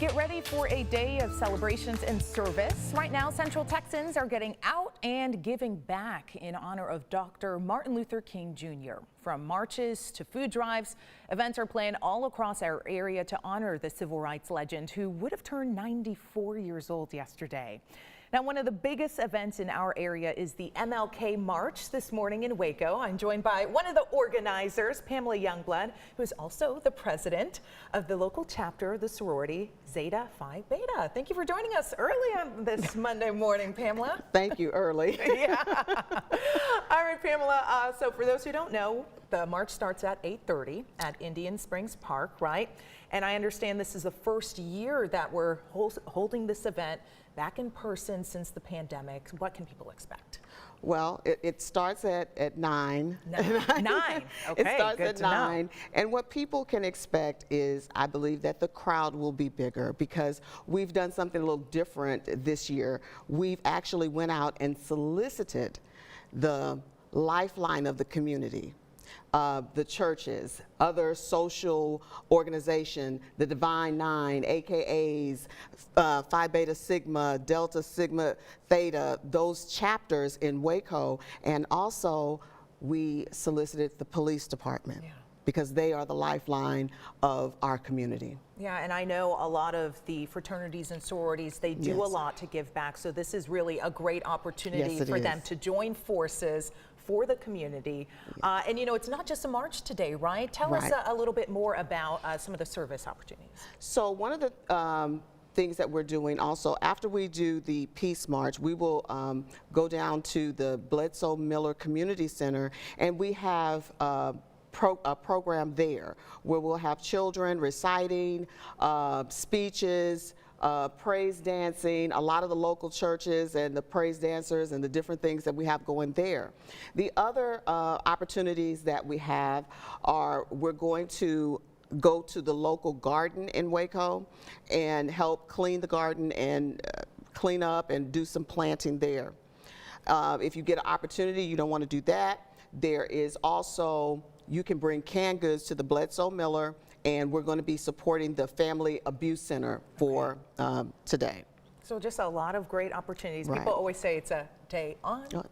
Get ready for a day of celebrations and service. Right now, Central Texans are getting out and giving back in honor of Dr. Martin Luther King Jr. From marches to food drives, events are planned all across our area to honor the civil rights legend who would have turned 94 years old yesterday. Now, one of the biggest events in our area is the MLK March this morning in Waco. I'm joined by one of the organizers, Pamela Youngblood, who is also the president of the local chapter of the sorority Zeta Phi Beta. Thank you for joining us early on this Monday morning, Pamela. Thank you, early. Yeah. All right, Pamela. So for those who don't know, the march starts at 8:30 at Indian Springs Park, right? And I understand this is the first year that we're holding this event back in person since the pandemic. What can people expect? Well, it starts at 9. 9. Okay, it starts good at to 9. know. And what people can expect is, I believe, that the crowd will be bigger because we've done something a little different this year. We've actually went out and solicited the lifeline of the community. The churches, other social organization, the Divine Nine, AKAs, Phi Beta Sigma, Delta Sigma Theta, those chapters in Waco, and also we solicited the police department. Yeah. Because they are the lifeline of our community. Yeah, and I know a lot of the fraternities and sororities, they do a lot to give back, so this is really a great opportunity for them to join forces for the community. And you know, it's not just a march today, right? Tell us a little bit more about some of the service opportunities. So one of the things that we're doing also, after we do the Peace March, we will go down to the Bledsoe Miller Community Center, and we have a program there where we'll have children reciting, speeches, praise dancing, a lot of the local churches and the praise dancers and the different things that we have going there. The other opportunities that we have are we're going to go to the local garden in Waco and help clean the garden and clean up and do some planting there. If you get an opportunity, you don't want to do that. There is also, you can bring canned goods to the Bledsoe Miller, and we're going to be supporting the Family Abuse Center for today. So just a lot of great opportunities. People always say it's a day on, not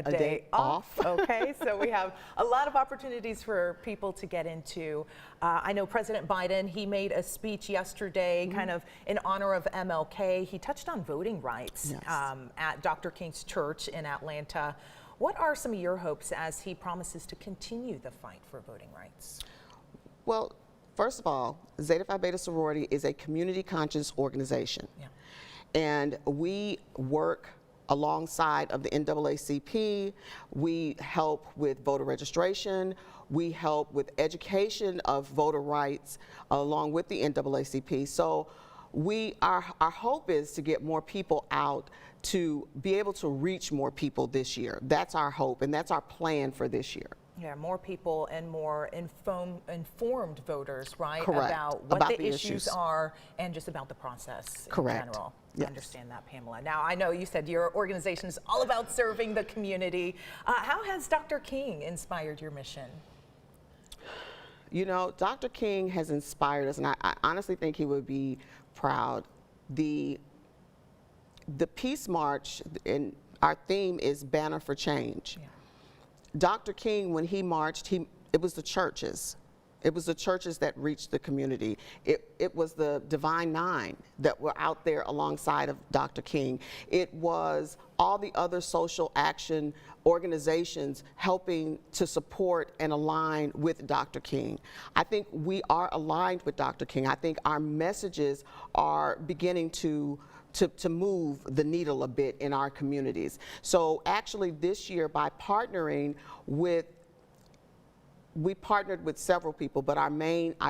a day off. Okay, so we have a lot of opportunities for people to get into. I know President Biden, he made a speech yesterday kind of in honor of MLK. He touched on voting rights at Dr. King's church in Atlanta. What are some of your hopes as he promises to continue the fight for voting rights? Well, first of all, Zeta Phi Beta Sorority is a community conscious organization. Yeah. And we work alongside of the NAACP. We help with voter registration. We help with education of voter rights along with the NAACP. So our hope is to get more people out to be able to reach more people this year. That's our hope, and that's our plan for this year. Yeah, more people and more informed voters, right? Correct. About what the issues are and just about the process in general. Yes. I understand that, Pamela. Now, I know you said your organization is all about serving the community. How has Dr. King inspired your mission? You know, Dr. King has inspired us, and I honestly think he would be proud. The Peace March, and our theme is Banner for Change. Yeah. Dr. King, when he marched, it was the churches. It was the churches that reached the community. It was the Divine Nine that were out there alongside of Dr. King. It was all the other social action organizations helping to support and align with Dr. King. I think we are aligned with Dr. King. I think our messages are beginning to move the needle a bit in our communities. So actually this year, by partnering with, we partnered with several people, but our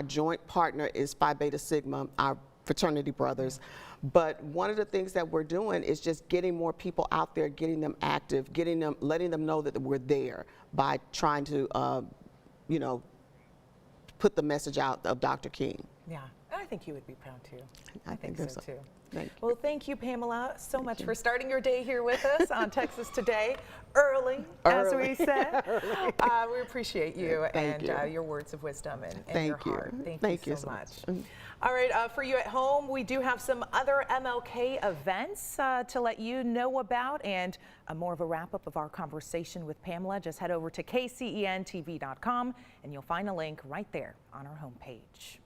joint partner is Phi Beta Sigma, our fraternity brothers. But one of the things that we're doing is just getting more people out there, getting them active, letting them know that we're there by trying to, you know, put the message out of Dr. King. Yeah, I think you would be proud too. I think so too. Thank you. Well, thank you, Pamela, so much for starting your day here with us on Texas Today, early, as we said. We appreciate you and your words of wisdom and your heart. Thank you so much. All right, for you at home, we do have some other MLK events to let you know about, and more of a wrap-up of our conversation with Pamela. Just head over to kcentv.com and you'll find a link right there on our homepage.